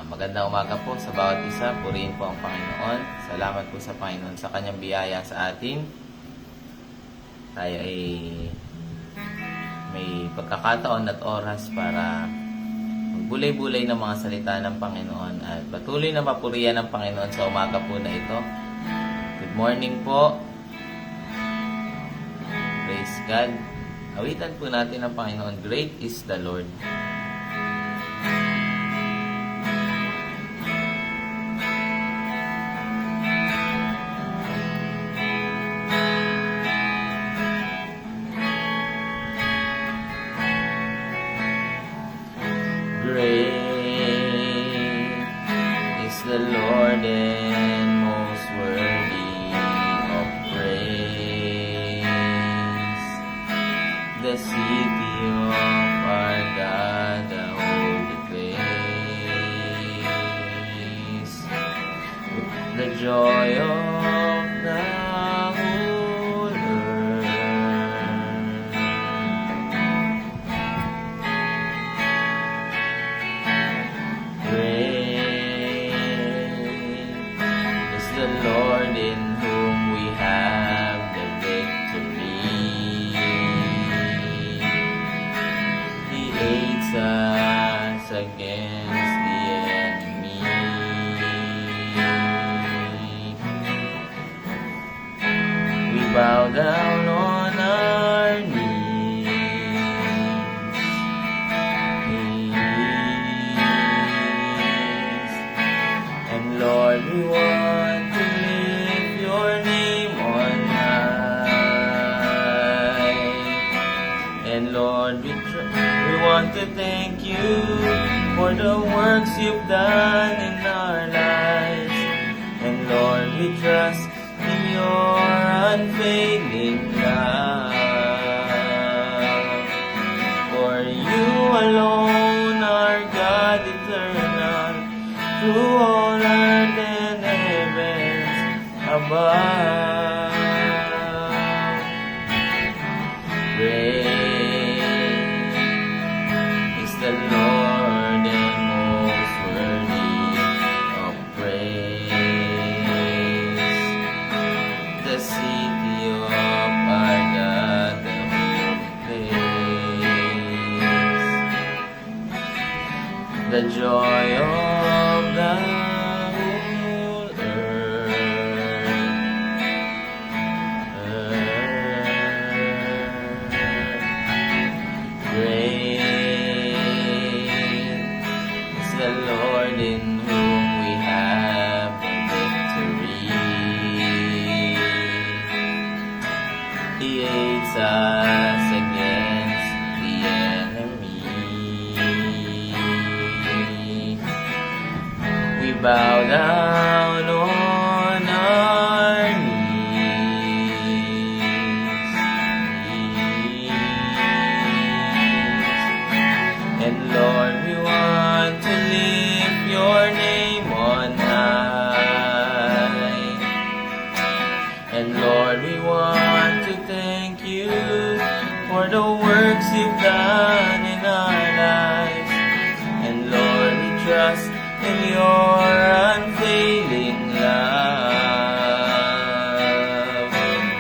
Magandang umaga po sa bawat isa. Purihin po ang Panginoon. Salamat po sa Panginoon sa kanyang biyaya sa atin. Tayo ay may pagkakataon at oras para magbulay-bulay ng mga salita ng Panginoon at patuloy na mapurihan ng Panginoon sa umaga po na ito. Good morning po. Praise God. Awitan po natin ang Panginoon. Great is the Lord. Great is the Lord and most worthy of praise. The city of our God, the holy place. The joy of the whole earth. Is the Lord in whom we have the victory. He aids us against the enemy. We bow down on our knees. And Lord, we want to lift your name on high. And Lord, we want to thank you for the works you've done in our lives. And Lord, we trust in your unfailing love. For you alone are God eternal, through all earth and heavens above. Great is the Lord and most worthy of praise. The city of our God, the holy place. The joy of the whole earth. Great is the Lord in whom we have the victory. He aids us against the enemy. We bow down on our knees. And Lord, we want to lift your name on high. And Lord, we want to thank you for the works you've done in our lives. And Lord, we trust in your unfailing love.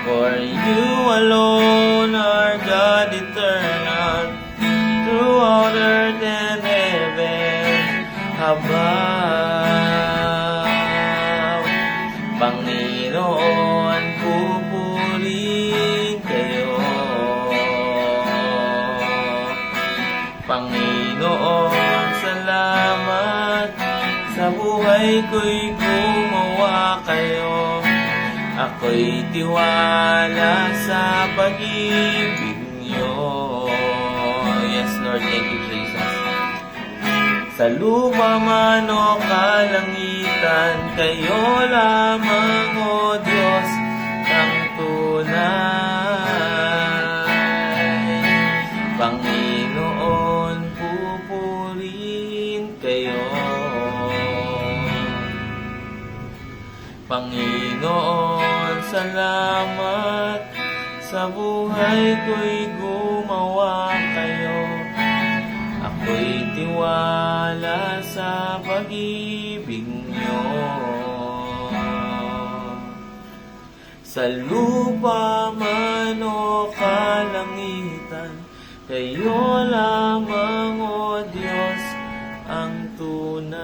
For you alone are God eternal, throughout earth and heaven above. Panginoon, pupurihin kayo. Panginoon, salamat. Sa buhay ko'y gumawa kayo. Ako'y tiwala sa pag-ibig niyo. Yes, Lord, thank you, Jesus. Sa lupa man o kalangitan, kayo lamang, O Diyos, ang tunay. Panginoon, pupurihin kayo. Panginoon, salamat. Sa buhay ko'y gumawa kayo. Ako'y tiwala nagtiwala sa pag-ibig niyo. Sa lupa man o kalangitan, kayo lamang, O Diyos, ang tunay.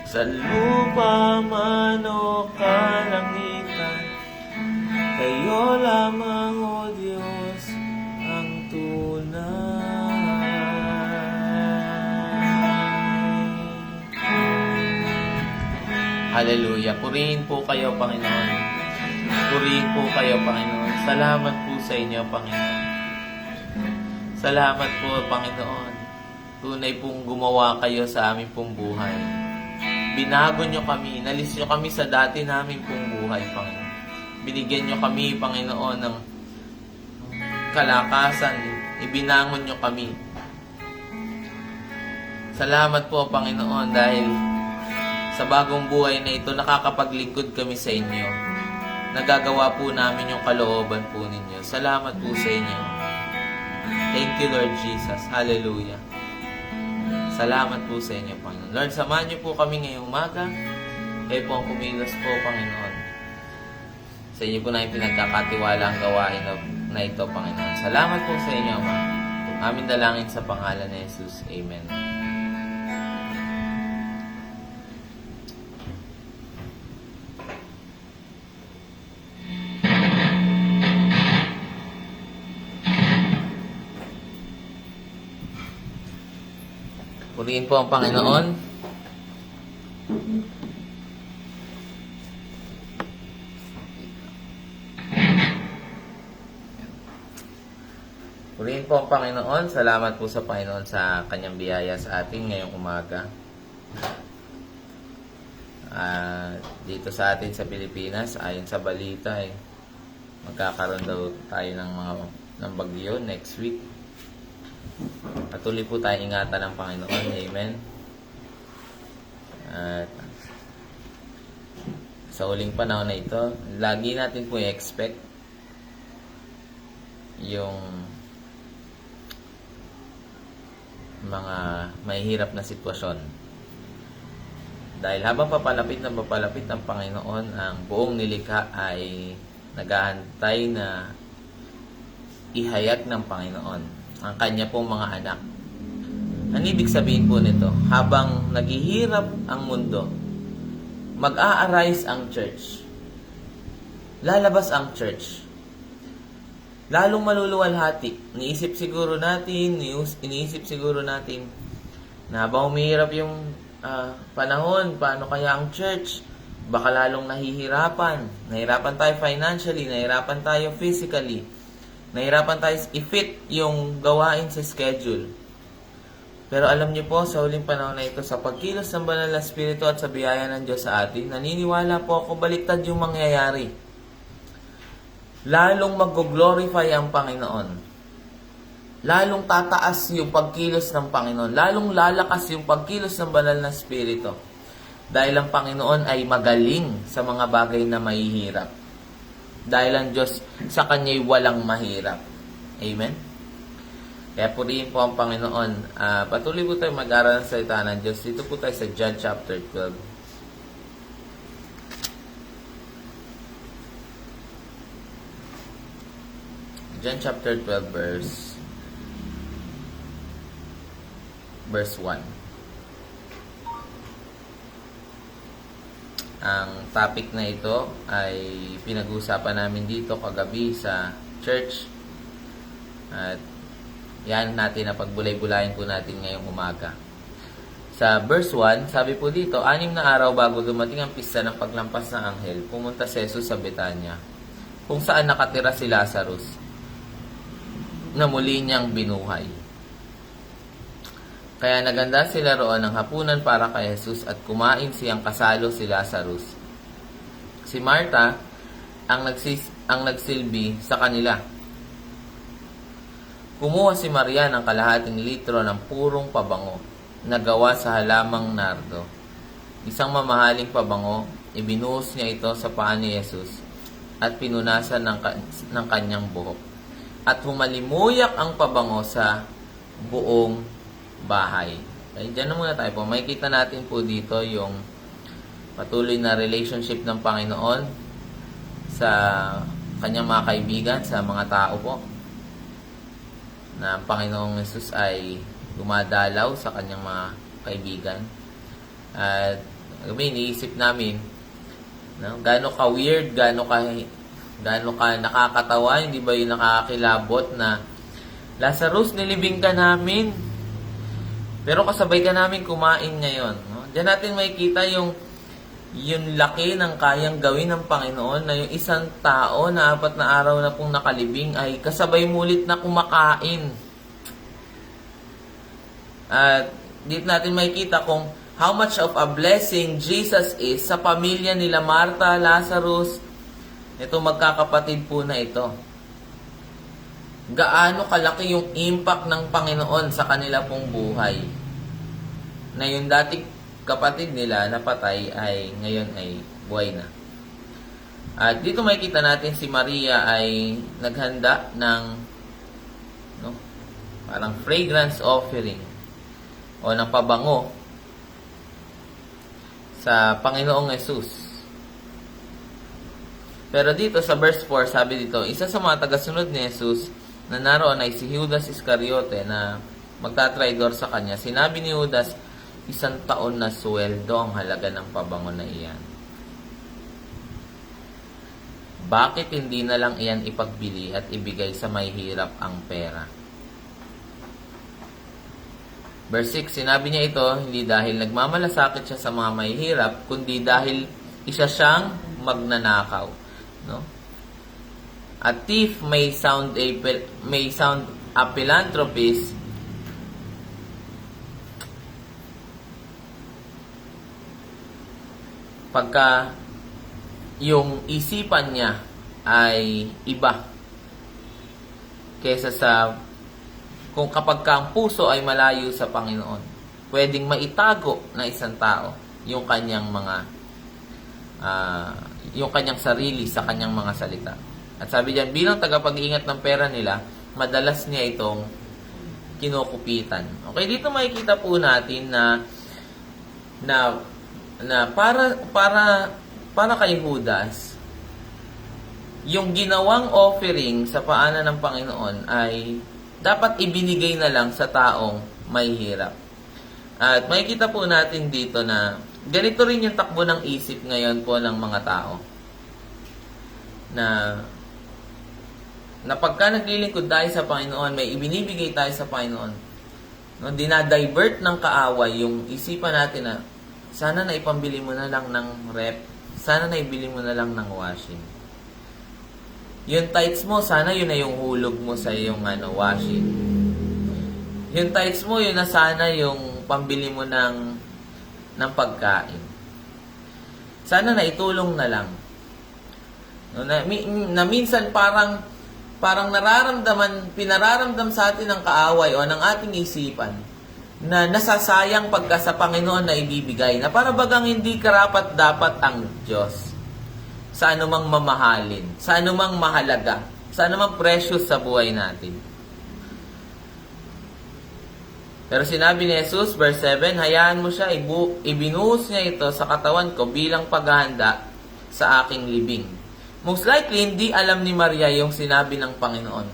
Sa lupa man o kalangitan, kayo lamang, O Diyos, ang tunay. Hallelujah. Purihin po kayo, Panginoon. Purihin po kayo, Panginoon. Salamat po sa inyo, Panginoon. Salamat po, Panginoon. Tunay pong gumawa kayo sa aming pong buhay. Binago nyo kami, inalis nyo kami sa dati namin pong buhay, Panginoon. Binigyan nyo kami, Panginoon, ng kalakasan. Ibinangon nyo kami. Salamat po, Panginoon, dahil sa bagong buhay na ito, nakakapaglingkod kami sa inyo. Nagagawa po namin yung kalooban po ninyo. Salamat po sa inyo. Thank you, Lord Jesus. Hallelujah. Salamat po sa inyo, Panginoon. Lord, samahan niyo po kami ngayong umaga. Kayo po ang kumilos po, Panginoon. Sa inyo po na yung pinagkakatiwala ang gawain na ito, Panginoon. Salamat po sa inyo, Ama. Aming dalangin sa pangalan ni Jesus. Amen. Purihin po ang Panginoon. Purihin po ang Panginoon. Salamat po sa Panginoon sa kanyang biyaya sa atin ngayong umaga. Dito sa atin sa Pilipinas, ayon sa balita, magkakaroon daw tayo ng bagyo next week. Patuloy po tayo ingatan ng Panginoon. Amen. At sa huling panahon na ito, lagi natin po i-expect yung mga mahihirap na sitwasyon. Dahil habang papalapit ng Panginoon, ang buong nilikha ay naghahantay na ihayag ng Panginoon ang kanya pong mga anak. Ang ibig sabihin po nito, habang naghihirap ang mundo, mag-a-arise ang church. Lalabas ang church. Lalong maluluwalhati. Iniisip siguro natin na habang umihirap yung panahon, paano kaya ang church? Baka lalong nahihirapan. Nahirapan tayo financially, nahirapan tayo physically. Nahirapan tayo i-fit yung gawain sa schedule. Pero alam niyo po, sa huling panahon na ito, sa pagkilos ng banal na Espiritu at sa biyaya ng Diyos sa atin, naniniwala po ako baliktad yung mangyayari. Lalong mag-glorify ang Panginoon. Lalong tataas yung pagkilos ng Panginoon. Lalong lalakas yung pagkilos ng banal na Espiritu. Dahil ang Panginoon ay magaling sa mga bagay na mahihirap. Dahil ang Diyos sa Kanya'y walang mahirap. Amen? Kaya purihin po ang Panginoon. Patuloy po tayo mag-aral ng salita ng Diyos. Dito po tayo sa John chapter 12. John chapter 12 verse 1. Ang topic na ito ay pinag-uusapan namin dito kagabi sa church. At yan natin na pagbulay-bulayin po natin ngayong umaga. Sa verse 1, sabi po dito, 6 na araw bago dumating ang pista ng paglampas ng anghel, pumunta si Jesus sa Betanya, kung saan nakatira si Lazarus, na muli niyang binuhay. Kaya naganda sila roon ng hapunan para kay Jesus at kumain siyang kasalo si Lazarus. Si Marta ang nagsilbi sa kanila. Kumuha si Maria ng kalahating litro ng purong pabango na gawa sa halamang nardo. Isang mamahaling pabango, ibinuhos niya ito sa paa ni Jesus at pinunasan ng kanyang buhok. At humalimuyak ang pabango sa buong bahay. Okay, dyan na muna tayo po. Makikita natin po dito yung patuloy na relationship ng Panginoon sa kanyang mga kaibigan, sa mga tao po. Na ang Panginoong Jesus ay dumadalaw sa kanyang mga kaibigan. At iniisip namin, no, gaano ka weird, gaano ka nakakatawa, hindi ba yung nakakakilabot na Lazarus, nilibing ka namin. Pero kasabay ka namin kumain ngayon. No? Diyan natin makikita yung laki ng kayang gawin ng Panginoon na yung isang tao na 4 na araw na pong nakalibing ay kasabay mulit na kumakain. At dito natin makikita kung how much of a blessing Jesus is sa pamilya nila Martha, Lazarus, ito magkakapatid po na ito. Gaano kalaki yung impact ng Panginoon sa kanila pong buhay. Na yung dating kapatid nila na patay ay ngayon ay buhay na. At dito makikita natin si Maria ay naghanda ng parang fragrance offering o ng pabango sa Panginoong Jesus. Pero dito sa verse 4, sabi dito, isa sa mga tagasunod ni Jesus na naroon ay si Judas Iscariote na magtatraidor sa kanya. Sinabi ni Judas, 1 taon na sweldo ang halaga ng pabango na iyan. Bakit hindi na lang iyan ipagbili at ibigay sa may hirap ang pera? Verse 6, sinabi niya ito, hindi dahil nagmamalasakit siya sa mga may hirap, kundi dahil isa siyang magnanakaw. No? A thief may sound a philanthropist, pagka yung isipan niya ay iba kesa sa kung kapag ka ang puso ay malayo sa Panginoon. Pwedeng maitago na isang tao yung kanyang mga yung kanyang sarili sa kanyang mga salita. At sabi diyan, bilang tagapag-ingat ng pera nila, madalas niya itong kinukupitan. Okay, dito makikita po natin na para kay Judas, yung ginawang offering sa paanan ng Panginoon ay dapat ibinigay na lang sa taong may hirap. At makikita po natin dito na ganito rin yung takbo ng isip ngayon po ng mga tao. Na pagka naglilingkod tayo sa Panginoon, may ibinibigay tayo sa Panginoon, no, dinadivert ng kaaway yung isipan natin na sana na ipambili mo na lang ng rep, sana na ibili mo na lang ng washing. Yung tights mo, sana yun na yung hulog mo sa yung washing. Yung tights mo, yun na sana yung pambili mo ng pagkain. Sana na itulong na lang. No, na minsan parang pinararamdam sa atin ng kaaway o ng ating isipan na nasasayang pagka sa Panginoon na ibibigay. Na para bagang hindi karapat-dapat ang Diyos sa anumang mamahalin, sa anumang mahalaga, sa anumang precious sa buhay natin. Pero sinabi ni Jesus, verse 7, hayaan mo siya, ibinuhos niya ito sa katawan ko bilang paghahanda sa aking libing. Most likely, hindi alam ni Maria yung sinabi ng Panginoon.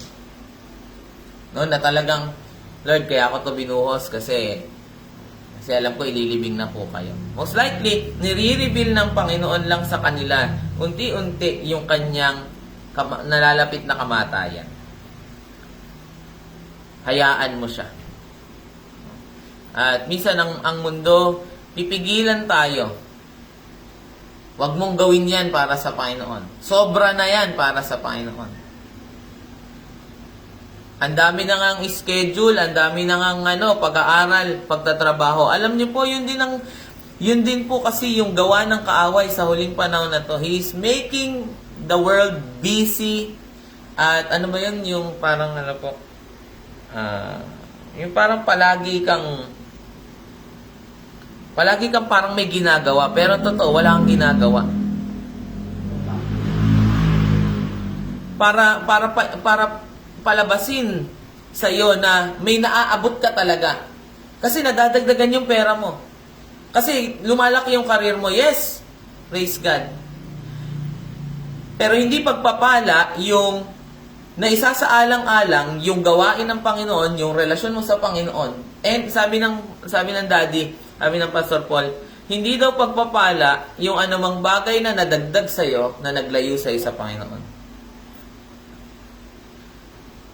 No, na talagang, Lord, kaya ako to binuhos kasi alam ko ililibing na po kayo. Most likely, nire-reveal ng Panginoon lang sa kanila unti-unti yung kanyang nalalapit na kamatayan. Hayaan mo siya. At minsan ang mundo, pipigilan tayo. Huwag mong gawin yan para sa Panginoon. Sobra na yan para sa Panginoon. Ang dami na ngang schedule, ang dami na ngang pag-aaral, pagtatrabaho. Alam niyo po, yun din po kasi yung gawa ng kaaway sa huling panahon na to. He is making the world busy. At ano ba yun? Yung parang yung parang palagi kang parang may ginagawa, pero totoo, wala kang ginagawa. Para palabasin sa'yo na may naaabot ka talaga. Kasi nadadagdagan yung pera mo. Kasi lumalaki yung career mo. Yes, praise God. Pero hindi pagpapala yung naisasaalang-alang yung gawain ng Panginoon, yung relasyon mo sa Panginoon. And sabi ng daddy, sabi ng Pastor Paul, hindi daw pagpapala yung anumang bagay na nadagdag sa'yo na naglayo sa'yo sa Panginoon.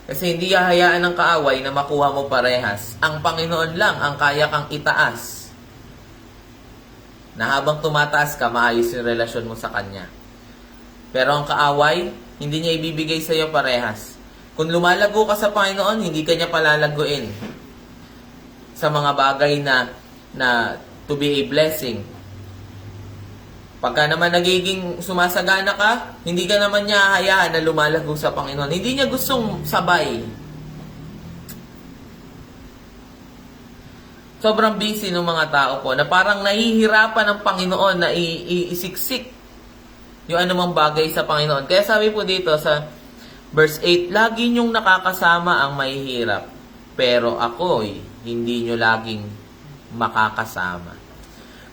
Kasi hindi hahayaan ng kaaway na makuha mo parehas. Ang Panginoon lang ang kaya kang itaas. Na habang tumataas ka, maayos yung relasyon mo sa Kanya. Pero ang kaaway, hindi niya ibibigay sa iyo parehas. Kung lumalago ka sa Panginoon, hindi ka niya palalaguin sa mga bagay na to be a blessing. Pagka naman nagiging sumasagana ka, hindi ka naman niya hahayaan na lumalago sa Panginoon. Hindi niya gustong sabay. Sobrang busy ng mga tao po na parang nahihirapan ng Panginoon na isiksik yung anumang bagay sa Panginoon. Kaya sabi po dito sa verse 8, lagi niyong nakakasama ang mahihirap, pero ako'y hindi niyo laging makakasama.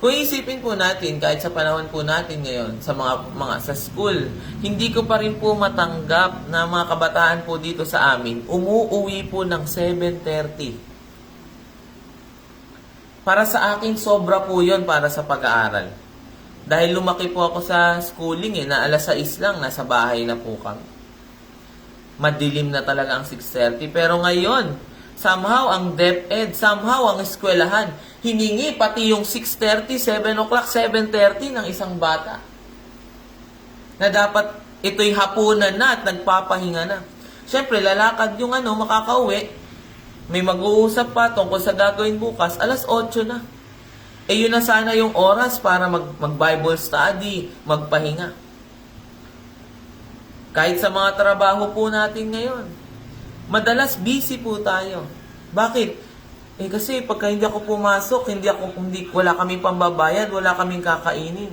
Kung isipin po natin, kahit sa panahon po natin ngayon, sa mga sa school, hindi ko pa rin po matanggap na mga kabataan po dito sa amin, umuuwi po ng 7:30. Para sa akin, sobra po yun para sa pag-aaral. Dahil lumaki po ako sa schooling na alas 6 lang, nasa bahay na po kami. Madilim na talaga ang 6:30. Pero ngayon, somehow ang DepEd, somehow ang eskwelahan, hiningi pati yung 6:30, 7 o'clock, 7:30 ng isang bata. Na dapat ito'y hapunan na at nagpapahinga na. Siyempre, lalakad yung makakauwi. May mag-uusap pa tungkol sa gagawin bukas, alas 8 na. Yun na sana yung oras para mag-Bible study, magpahinga. Kahit sa mga trabaho po natin ngayon, madalas busy po tayo. Bakit? Kasi pagka hindi ako pumasok, wala kaming pambabayad, wala kaming kakainin.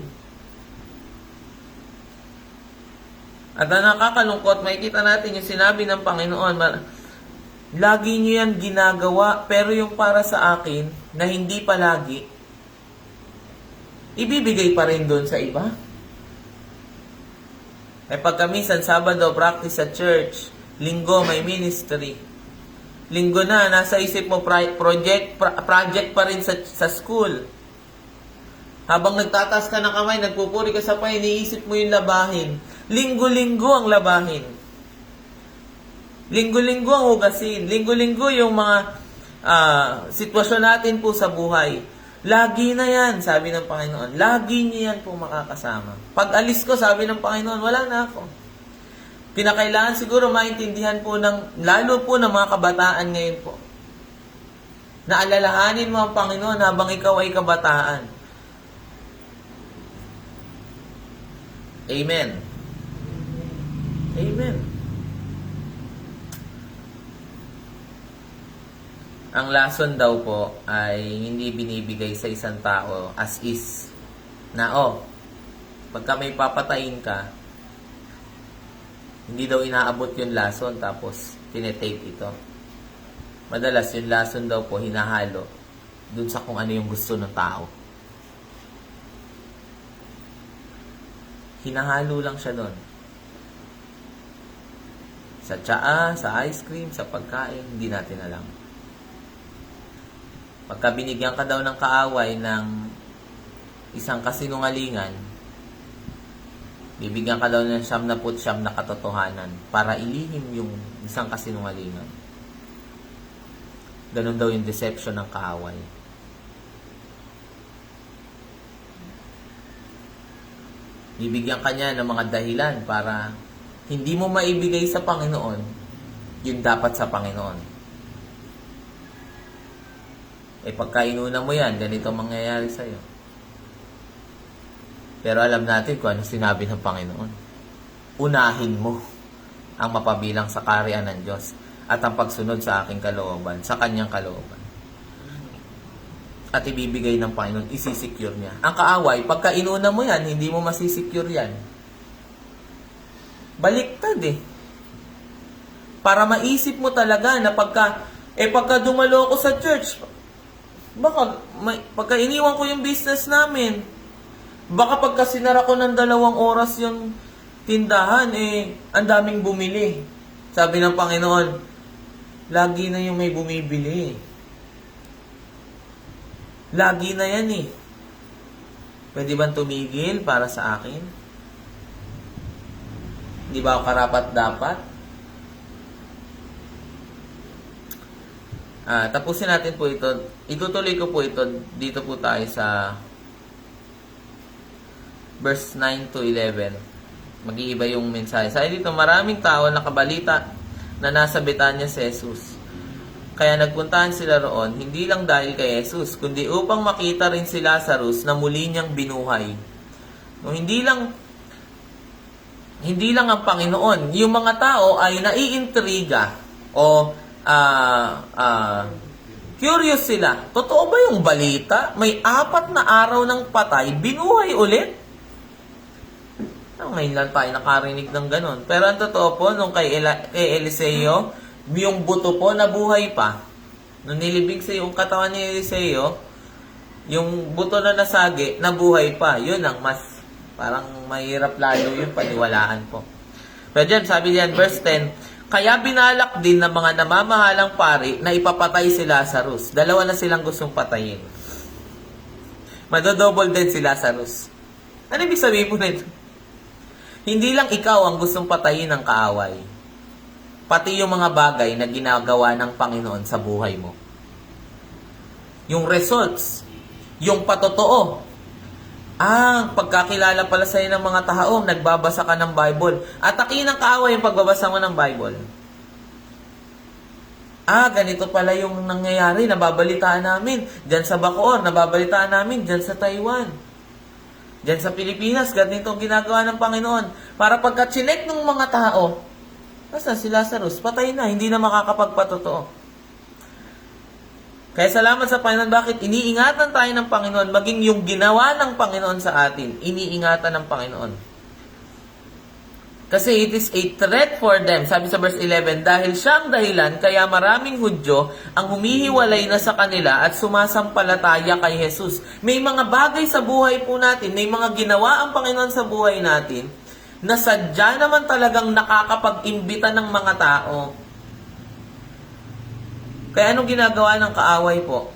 At ang nakakalungkot, makikita natin yung sinabi ng Panginoon, lagi niyo yan ginagawa, pero yung para sa akin, na hindi palagi, ibibigay pa rin doon sa iba. Pagka minsan, Sabado, practice sa church, Linggo, may ministry. Linggo na, nasa isip mo project pa rin sa school. Habang nagtataas ka ng kamay, nagpupuri ka sa pay, iniisip mo yung labahin. Linggo-linggo ang labahin. Linggo-linggo ang hugasin. Linggo-linggo yung mga sitwasyon natin po sa buhay. Lagi na yan, sabi ng Panginoon. Lagi niyo yan po makakasama. Pag alis ko, sabi ng Panginoon, wala na ako. Kinakailangan siguro maintindihan po lalo po ng mga kabataan ngayon po. Na alalahanin mo ang Panginoon habang ikaw ay kabataan. Amen. Amen. Ang lason daw po ay hindi binibigay sa isang tao as is. Na pagka may papatayin ka, hindi daw inaabot yung lason tapos tinetape ito. Madalas yung lason daw po hinahalo dun sa kung ano yung gusto ng tao. Hinahalo lang siya doon. Sa tsaa, sa ice cream, sa pagkain, hindi natin alam. Pagka binigyan ka daw ng kaaway ng isang kasinungalingan, bibigyan ka daw ng 99 na katotohanan para ilihim yung isang kasinungalingan. Ganun daw yung deception ng kaaway. Bibigyan ka niya ng mga dahilan para hindi mo maibigay sa Panginoon yung dapat sa Panginoon. Pagka inuna mo yan, ganito mangyayari sa'yo. Pero alam natin kung ano sinabi ng Panginoon. Unahin mo ang mapabilang sa kaharian ng Diyos at ang pagsunod sa aking kalooban, sa kanyang kalooban. At ibibigay ng Panginoon, isisecure niya. Ang kaaway, pagka inuna mo yan, hindi mo masisecure yan. Baliktad Para maisip mo talaga na pagka dumalo ako sa church, pagka iniwan ko yung business namin, baka pagka sinara ko ng 2 oras yung tindahan, ang daming bumili. Sabi ng Panginoon, lagi na yung may bumibili. Lagi na yan eh. Pwede bang tumigil para sa akin? Di ba ako karapat-dapat? Tapusin natin po ito. Itutuloy ko po ito. Dito po tayo sa verse 9 to 11. Mag-iiba yung mensahe. Sabi dito, maraming tao nakabalita na nasa Betanya si Jesus. Kaya nagpuntahan sila roon, hindi lang dahil kay Jesus, kundi upang makita rin si Lazarus na muli niyang binuhay. No, hindi lang ang Panginoon. Yung mga tao ay naiintriga o curious sila. Totoo ba yung balita? May 4 na araw ng patay, binuhay ulit? Ngayon lang tayo nakarinig ng ganon. Pero ang totoo po, nung kay Eliseo, yung buto po nabuhay pa. Nung nilibing sa yung katawan ni Eliseo, yung buto na nasagi, nabuhay pa. Yun ang mas, parang mahirap lalo yung paniwalaan po. Pero dyan, sabi diyan, verse 10, kaya binalak din ng mga namamahalang pari na ipapatay si Lazarus. 2 na silang gustong patayin. Madodouble din si Lazarus. Ano ibig sabihin po nito? Hindi lang ikaw ang gustong patayin ng kaaway. Pati yung mga bagay na ginagawa ng Panginoon sa buhay mo. Yung results, yung patotoo. Pagkakilala pala sa'yo ng mga tao, nagbabasa ka ng Bible. Atakin ng kaaway yung pagbabasa mo ng Bible. Ganito pala yung nangyayari, nababalitaan namin. Diyan sa Bacoor, nababalitaan namin. Diyan sa Taiwan. Diyan sa Pilipinas, ganito ang ginagawa ng Panginoon. Para pagka-chinek ng mga tao, basta si Lazarus, patay na, hindi na makakapagpatotoo. Kaya salamat sa Panginoon, bakit iniingatan tayo ng Panginoon, maging yung ginawa ng Panginoon sa atin, iniingatan ng Panginoon. Kasi it is a threat for them, sabi sa verse 11, dahil siya ang dahilan, kaya maraming Hudyo ang humihiwalay na sa kanila at sumasampalataya kay Jesus. May mga bagay sa buhay po natin, may mga ginawa ang Panginoon sa buhay natin, na sadya naman talagang nakakapag-imbita ng mga tao. Kaya anong ginagawa ng kaaway po?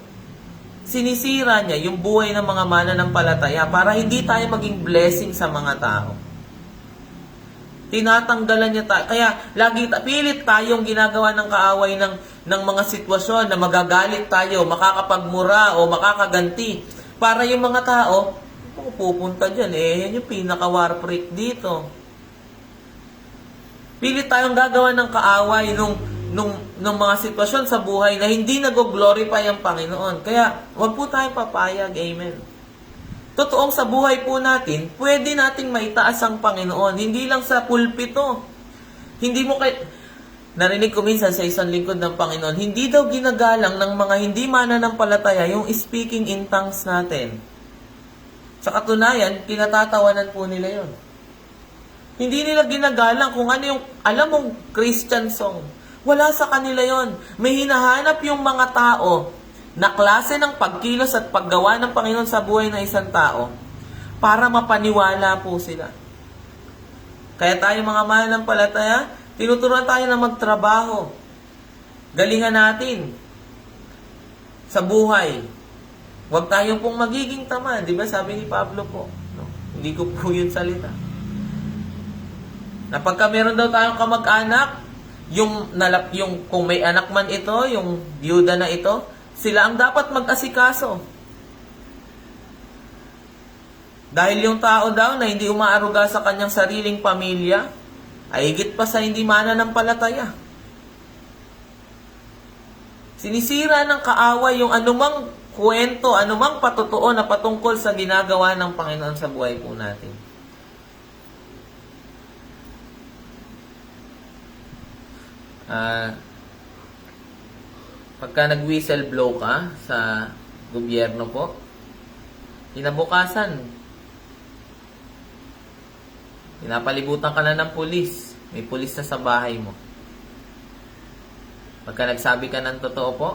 Sinisira niya yung buhay ng mga mananampalataya para hindi tayo maging blessing sa mga tao. Tinatanggalan niya tayo. Kaya lagi pilit tayong ginagawa ng kaaway ng mga sitwasyon na magagalit tayo, makakapagmura o makakaganti. Para yung mga tao, pupunta dyan, yan yung pinaka-war freak dito. Pilit tayong gagawa ng kaaway nung mga sitwasyon sa buhay na hindi nag-glorify ang Panginoon. Kaya, wag po tayong papayag. Amen. Totoong sa buhay po natin, pwede nating maitaas ang Panginoon. Hindi lang sa pulpito. Narinig ko minsan sa isang lingkod ng Panginoon, hindi daw ginagalang ng mga hindi mananampalataya yung speaking in tongues natin. Sa katunayan, kinatatawanan po nila yon. Hindi nila ginagalang kung ano yung, alam mong Christian song. Wala sa kanila yon. May hinahanap yung mga tao na klase ng pagkilos at paggawa ng Panginoon sa buhay ng isang tao para mapaniwala po sila. Kaya tayo mga mananampalataya, tinuturuan tayo na magtrabaho. Galingan natin sa buhay. Huwag tayo pong magiging tamad. Di ba sabi ni Pablo po? No? Hindi ko po yun salita. Na pagka meron daw tayong kamag-anak, yung kung may anak man ito, yung byuda na ito, sila ang dapat mag-asikaso. Dahil yung tao daw na hindi umaaruga sa kanyang sariling pamilya, ay higit pa sa hindi mananampalataya. Sinisira ng kaaway yung anumang kwento, anumang patotoo na patungkol sa ginagawa ng Panginoon sa buhay po natin. Pagka nag-whistleblow ka sa gobyerno po, kinabukasan, pinapalibutan ka na ng pulis. May pulis na sa bahay mo. Pagka nagsabi ka ng totoo po,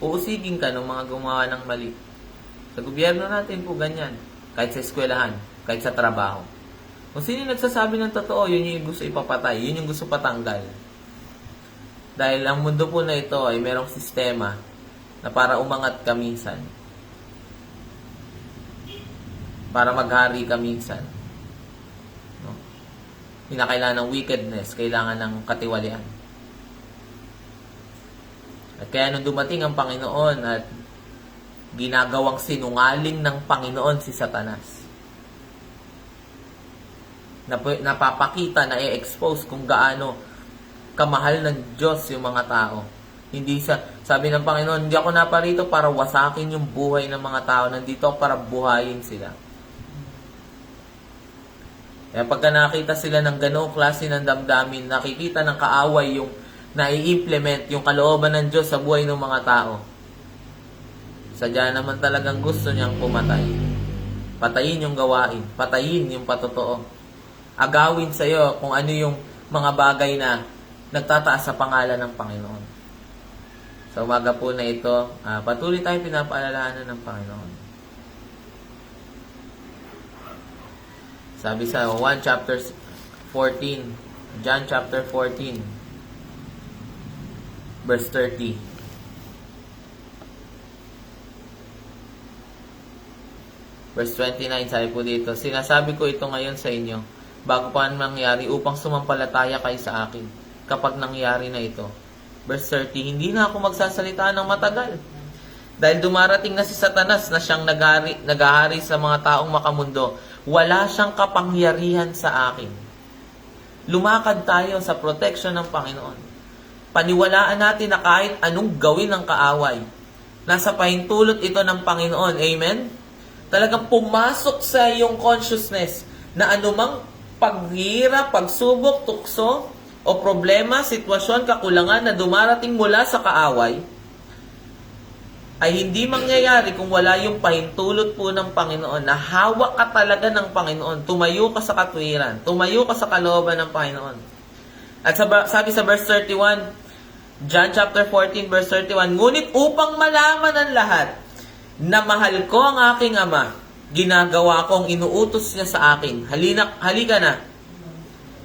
uusigin ka ng mga gumawa ng mali. Sa gobyerno natin po ganyan. Kahit sa eskwelahan, kahit sa trabaho. Kung sino yung nagsasabi ng totoo, yun yung gusto ipapatay, yun yung gusto patanggal. Dahil ang mundo po na ito ay merong sistema na para umangat ka minsan. Para maghari ka minsan. No? Kailangan ng wickedness, kailangan ng katiwalian. At kaya nung dumating ang Panginoon at ginagawang sinungaling ng Panginoon si Satanas, napapakita, na i-expose kung gaano kamahal ng Diyos yung mga tao. Hindi sabi ng Panginoon, hindi ako naparito para wasakin yung buhay ng mga tao. Nandito ako para buhayin sila. Kaya pagka nakita sila ng ganoong klase ng damdamin, nakikita ng kaaway yung nai-implement yung kalooban ng Diyos sa buhay ng mga tao. Sadya naman talagang gusto niyang pumatay. Patayin yung gawain. Patayin yung patotoo. Agawin sa iyo kung ano yung mga bagay na nagtataas sa pangalan ng Panginoon. Sa umaga po na ito, patuloy tayong pinapaalalahanan ng Panginoon. Sabi sa John chapter 14, verse 30. Verse 29, sabi po dito, sinasabi ko ito ngayon sa inyo, bago pa mangyari, upang sumampalataya kayo sa akin, kapag nangyari na ito. Verse 30, hindi na ako magsasalita ng matagal. Dahil dumarating na si Satanas na siyang naghahari sa mga taong makamundo, wala siyang kapangyarihan sa akin. Lumakad tayo sa protection ng Panginoon. Paniwalaan natin na kahit anong gawin ng kaaway, nasa pahintulot ito ng Panginoon. Amen? Talagang pumasok sa iyong consciousness na anumang paghirap, pagsubok, tukso, o problema, sitwasyon, kakulangan na dumarating mula sa kaaway, ay hindi mangyayari kung wala yung pahintulot po ng Panginoon, na hawak ka talaga ng Panginoon, tumayo ka sa katwiran, tumayo ka sa kalooban ng Panginoon. At sabi sa verse 31, John chapter 14 verse 31, ngunit upang malaman ng lahat na mahal ko ang aking Ama, ginagawa ko ang inuutos niya sa akin. Halika na.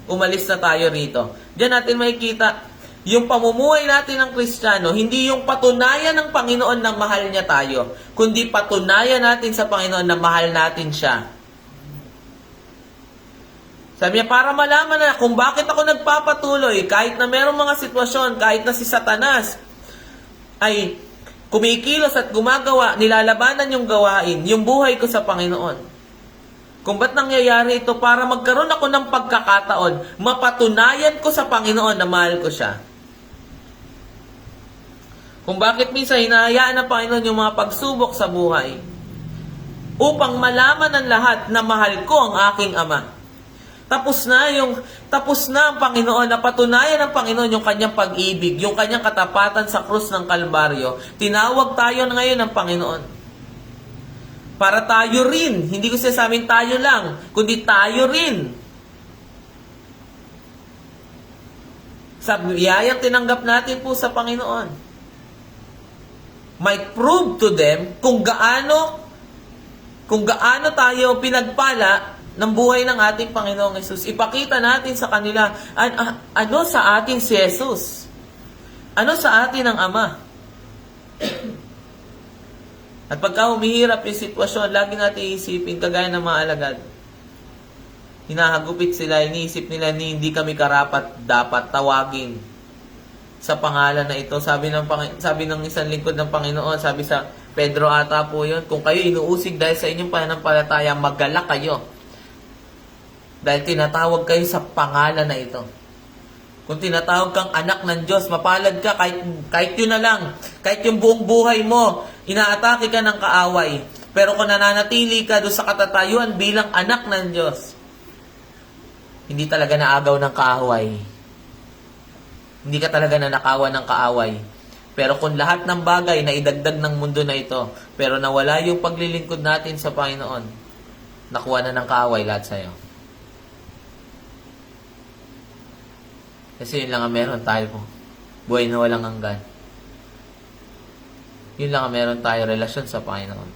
Umalis na tayo rito. Diyan natin makikita, yung pamumuhay natin ng Kristiyano, hindi yung patunayan ng Panginoon na mahal niya tayo, kundi patunayan natin sa Panginoon na mahal natin siya. Sabi niya, para malaman na kung bakit ako nagpapatuloy, kahit na merong mga sitwasyon, kahit na si Satanas ay kumikilos at gumagawa, nilalabanan yung gawain, yung buhay ko sa Panginoon. Kung ba't nangyayari ito, para magkaroon ako ng pagkakataon, mapatunayan ko sa Panginoon na mahal ko siya. Kung bakit minsan hinahayaan ng Panginoon yung mga pagsubok sa buhay, upang malaman ng lahat na mahal ko ang aking Ama. Tapos na ang Panginoon, na patunayan ng Panginoon yung kanyang pag-ibig, yung kanyang katapatan sa krus ng Kalbaryo. Tinawag tayo ngayon ng Panginoon. Para tayo rin, hindi ko sinasabing tayo lang, kundi tayo rin. Sa biyayang tinanggap natin po sa Panginoon, might prove to them kung gaano tayo pinagpala ng buhay ng ating Panginoong Jesus. Ipakita natin sa kanila, ano sa atin si Jesus? Ano sa atin ang Ama? At pagka humihirap yung sitwasyon, lagi natin isipin, kagaya ng mga alagad. Hinahagupit sila, iniisip nila hindi kami karapat dapat tawagin sa pangalan na ito. Sabi ng isang lingkod ng Panginoon, sabi sa Pedro ata po yun, kung kayo inuusig dahil sa inyong pananampalataya, maggalak kayo. Dahil tinatawag kayo sa pangalan na ito. Kung tinatawag kang anak ng Diyos, mapalad ka kahit yun na lang. Kahit yung buong buhay mo, inaatake ka ng kaaway. Pero kung nananatili ka doon sa katatayuan bilang anak ng Diyos, hindi talaga naagaw ng kaaway. Hindi ka talaga nanakawan ng kaaway. Pero kung lahat ng bagay na idagdag ng mundo na ito, pero nawala yung paglilingkod natin sa Panginoon, nakuha na ng kaaway lahat sa'yo. Kasi yun lang ang meron tayo po. buhay na walang hanggan. Yun lang ang meron tayo relasyon sa Panginoon.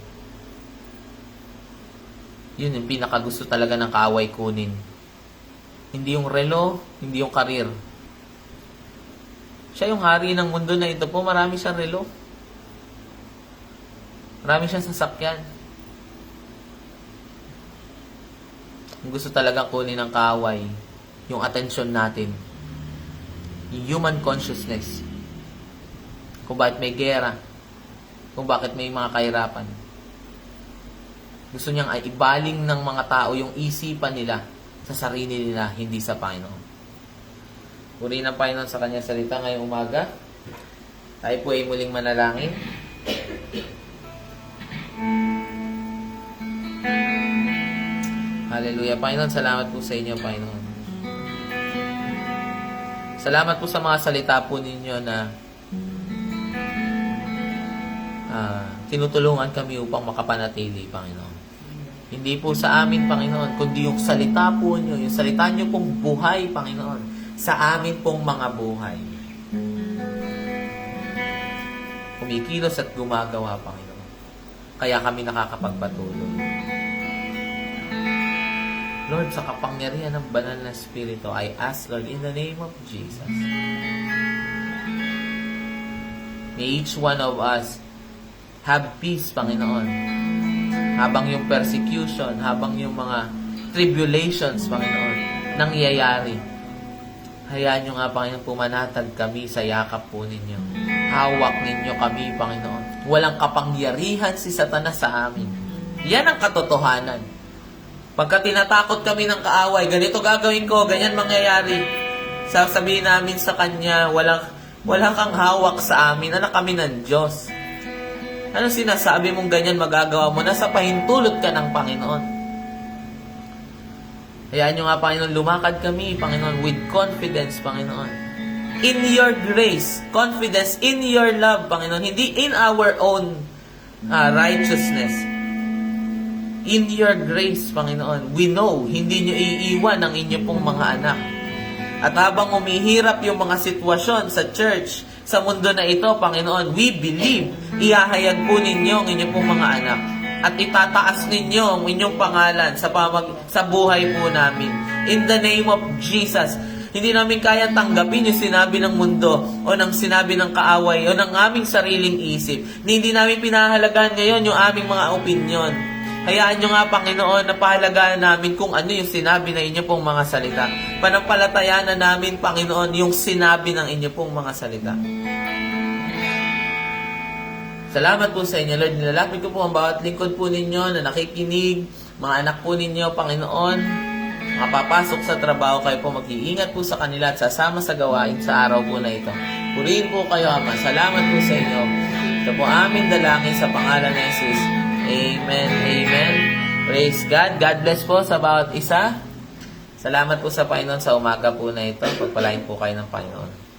Yun yung pinakagusto talaga ng kaaway kunin. Hindi yung relo, hindi yung karir. Siya yung hari ng mundo na ito po. Marami siyang relo. Marami siyang sasakyan. Yung gusto talagang kunin ng kaaway, yung atensyon natin. Yung human consciousness. Kung bakit may gera. Kung bakit may mga kahirapan. Gusto niyang ay ibaling ng mga tao yung isipan nila sa sarili nila, hindi sa Panginoon. Purihin ang Panginoon sa Kanyang salita ngayong umaga. Tayo po ay muling manalangin. Hallelujah. Panginoon, salamat po sa inyo, Panginoon. Salamat po sa mga salita po ninyo na tinutulungan kami upang makapanatili, Panginoon. Hindi po sa amin, Panginoon, kundi yung salita po nyo, yung salita nyo pong buhay, Panginoon, sa amin pong mga buhay. Kumikilos at gumagawa, Panginoon. Kaya kami nakakapagpatuloy. Lord, sa kapangyarihan ng banal na Espiritu, I ask, Lord, in the name of Jesus, may each one of us have peace, Panginoon. Habang yung persecution, habang yung mga tribulations, Panginoon, nangyayari. Hayaan nyo nga, Panginoon, pumanatag kami sa yakap po ninyo. Hawak ninyo kami, Panginoon. Walang kapangyarihan si Satanas sa amin. Yan ang katotohanan. Pagka tinatakot kami ng kaaway, ganito gagawin ko, ganyan mangyayari. Sasabihin namin sa Kanya, walang kang hawak sa amin. Anak kami ng Diyos. Ano sinasabi mong ganyan magagawa mo? Nasa pahintulot ka ng Panginoon. Hayaan nyo nga, Panginoon, lumakad kami, Panginoon, with confidence, Panginoon. In your grace, confidence in your love, Panginoon. Hindi in our own righteousness. In your grace, Panginoon, we know, hindi nyo iiwan ang inyo pong mga anak. At habang umihirap yung mga sitwasyon sa church, sa mundo na ito, Panginoon, we believe, ihahayag po ninyo ang inyong pong mga anak. At itataas ninyo ang inyong pangalan sa buhay po namin. In the name of Jesus, hindi namin kaya tanggapin yung sinabi ng mundo o ng sinabi ng kaaway o ng aming sariling isip. Hindi namin pinahalagaan ngayon yung aming mga opinyon. Hayaan nyo nga, Panginoon, na pahalagaan namin kung ano yung sinabi na inyo pong mga salita. Panampalatayaan na namin, Panginoon, yung sinabi ng inyo pong mga salita. Salamat po sa inyo, Lord. Nilalapit ko po ang bawat lingkod po ninyo na nakikinig, mga anak po ninyo, Panginoon, makapapasok sa trabaho, kayo po mag-iingat po sa kanila at sasama sa gawain sa araw po na ito. Purihin po kayo, Ama. Salamat po sa inyo. Ito po aming dalangin sa pangalan ni Jesus. Amen. Amen. Praise God. God bless po sa bawat isa. Salamat po sa Panginoon sa umaga po na ito. Pagpalain po kayo ng Panginoon.